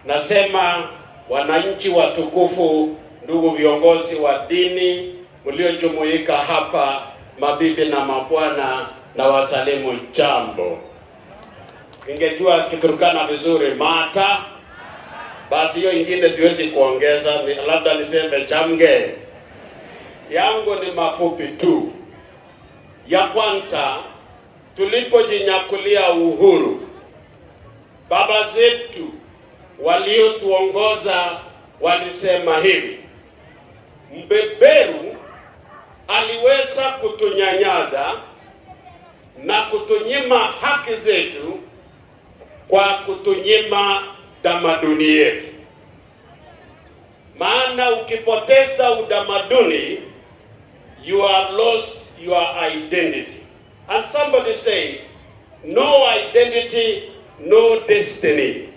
Nasema wananchi watukufu, ndugu viongozi wa dini mliojumuika hapa, mabibi na mabwana, na wasalimu jambo. Ningejua Kiturkana vizuri mata, basi hiyo ingine siwezi kuongeza, labda niseme jamge. Yangu ni mafupi tu. Ya kwanza, tulipojinyakulia uhuru, baba zetu waliotuongoza walisema hivi: mbeberu aliweza kutunyanyasa na kutunyima haki zetu kwa kutunyima tamaduni yetu. Maana ukipoteza utamaduni, you have lost your identity. And somebody say, no identity, no destiny.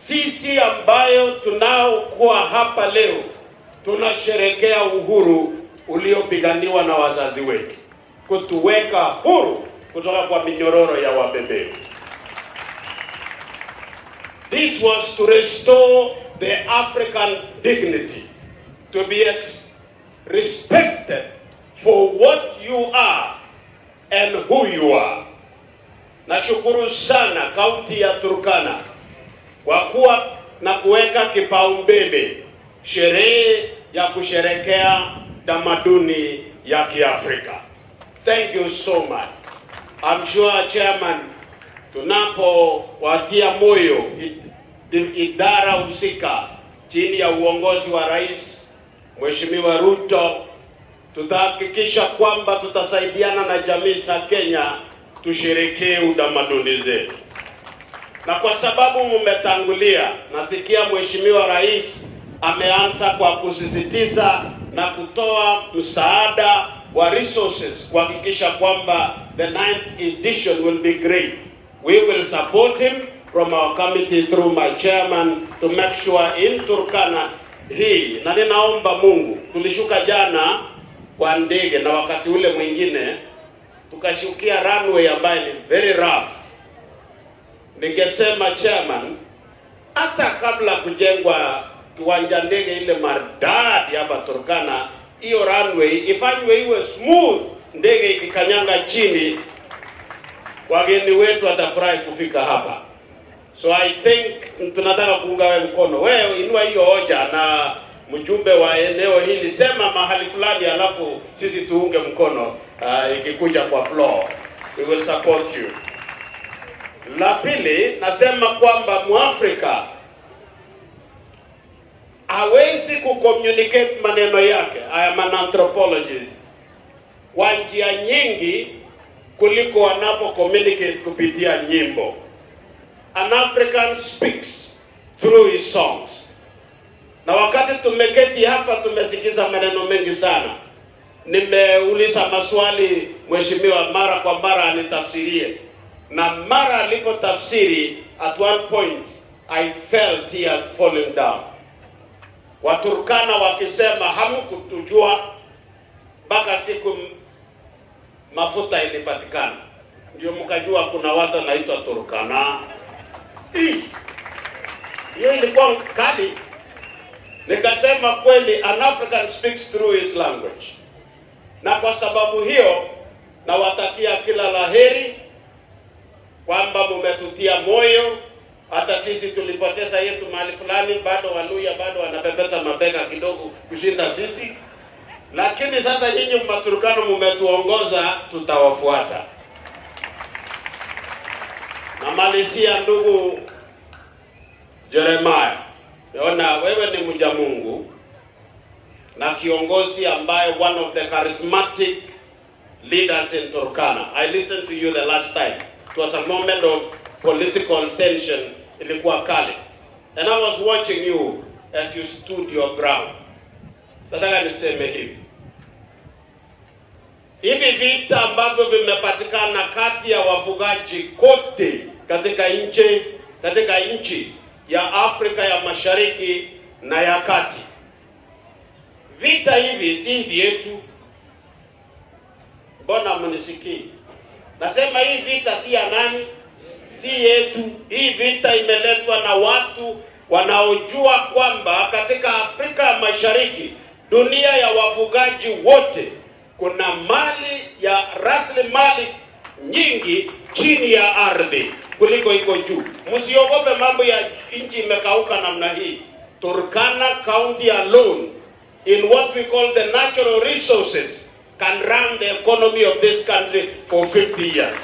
Sisi ambayo tunaokuwa hapa leo tunasherehekea uhuru uliopiganiwa na wazazi wetu, kutuweka huru kutoka kwa minyororo ya wabeberu. This was to restore the African dignity, to be respected for what you are and who you are. Nashukuru sana kaunti ya Turkana kwa kuwa na kuweka kipaumbele sherehe ya kusherekea tamaduni ya Kiafrika. Thank you so much. I'm sure Chairman, tunapowatia moyo idara husika chini ya uongozi wa Rais Mheshimiwa Ruto, tutahakikisha kwamba tutasaidiana na jamii za Kenya tusherekee utamaduni zetu. Na kwa sababu mmetangulia, nasikia Mheshimiwa Rais ameanza kwa kusisitiza na kutoa msaada wa resources kuhakikisha kwamba the 9th edition will be great. We will support him from our committee through my chairman to make sure in Turkana hii, na ninaomba Mungu, tulishuka jana kwa ndege na wakati ule mwingine tukashukia runway ambayo ni very rough. Ningesema chairman, hata kabla kujengwa kiwanja ndege ile maridadi hapa Turkana, hiyo runway ifanywe iwe smooth, ndege ikikanyanga chini wageni wetu watafurahi kufika hapa. So I think tunataka kuunga wewe mkono. Wewe inua hiyo hoja na mjumbe wa eneo hili, sema mahali fulani, alafu sisi tuunge mkono ikikuja kwa floor. We will support you. La pili, nasema kwamba Mwafrika hawezi kucommunicate maneno yake, I am an anthropologist, kwa njia nyingi kuliko wanapo communicate kupitia nyimbo. An African speaks through his songs. Na wakati tumeketi hapa tumesikiza maneno mengi sana. Nimeuliza maswali Mheshimiwa mara kwa mara anitafsirie. Na mara alipotafsiri, at one point I felt tears falling down. Waturkana wakisema hamkutujua mpaka siku mafuta ilipatikana, ndio mkajua kuna watu wanaitwa Turkana. Hiyo ilikuwa kali. Nikasema kweli, an African speaks through his language. Na kwa sababu hiyo nawatakia kila laheri, kwamba mmetutia moyo. Hata sisi tulipoteza yetu mahali fulani, bado Waluya bado wanapepeta mabega kidogo kushinda sisi. Lakini sasa nyinyi Mturkana mmetuongoza, tutawafuata. Na malizia ndugu Jeremiah, naona wewe ni mja Mungu na kiongozi ambaye one of the charismatic leaders in Turkana. I listened to you the last time. It was a moment of political tension, ilikuwa kali. And I was watching you as you stood your ground. Nataka niseme hivi. Hivi vita ambavyo vimepatikana kati ya wafugaji kote katika nchi ya Afrika ya Mashariki na ya Kati. Vita hivi si vyetu. Mbona mnisikii? Nasema hii vita si ya nani? si yetu. Hii vita imeletwa na watu wanaojua kwamba katika Afrika ya Mashariki, dunia ya wafugaji wote, kuna mali ya rasilimali nyingi chini ya ardhi kuliko iko juu. Msiogope mambo ya nchi imekauka namna hii. Turkana County alone, in what we call the natural resources, can run the economy of this country for 50 years.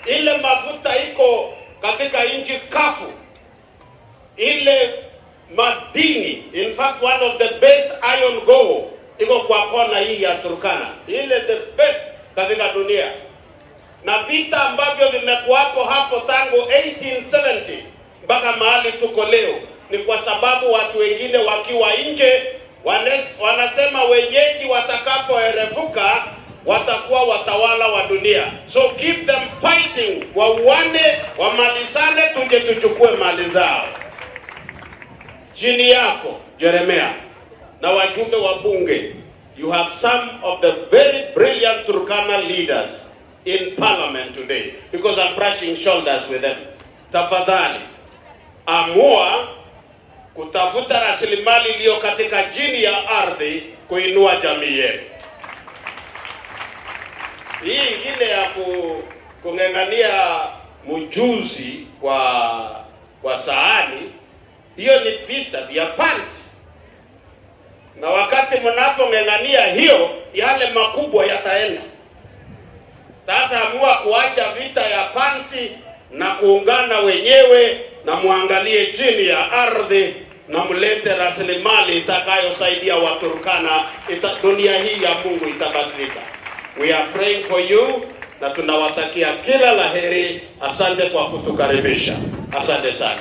Ile mafuta iko katika nchi kafu, ile madini, in fact one of the best iron gold iko kwa kona hii ya Turkana, ile the best katika dunia. Na vita ambavyo vimekuwapo hapo tangu 1870 mpaka mahali tuko leo ni kwa sababu watu wengine wakiwa nje wanasema wenyeji watakapoerefuka watakuwa watawala wa dunia. So keep them fighting, wauane, wamalizane, tuje tuchukue mali zao. Chini yako Jeremia na wajumbe wa bunge, you have some of the very brilliant Turkana leaders in parliament today, because I'm brushing shoulders with them. Tafadhali amua kutafuta rasilimali iliyo katika chini ya ardhi kuinua jamii yetu. Hii ingine ya kung'ang'ania mjuzi kwa sahani, hiyo ni vita vya pansi. Na wakati mnapong'ang'ania hiyo, yale makubwa yataenda. Sasa amua kuacha vita ya pansi na kuungana wenyewe, na muangalie chini ya ardhi na mlete rasilimali itakayosaidia Waturkana. Dunia hii ya Mungu itabadilika. We are praying for you na tunawatakia kila laheri. Asante kwa kutukaribisha. Asante sana.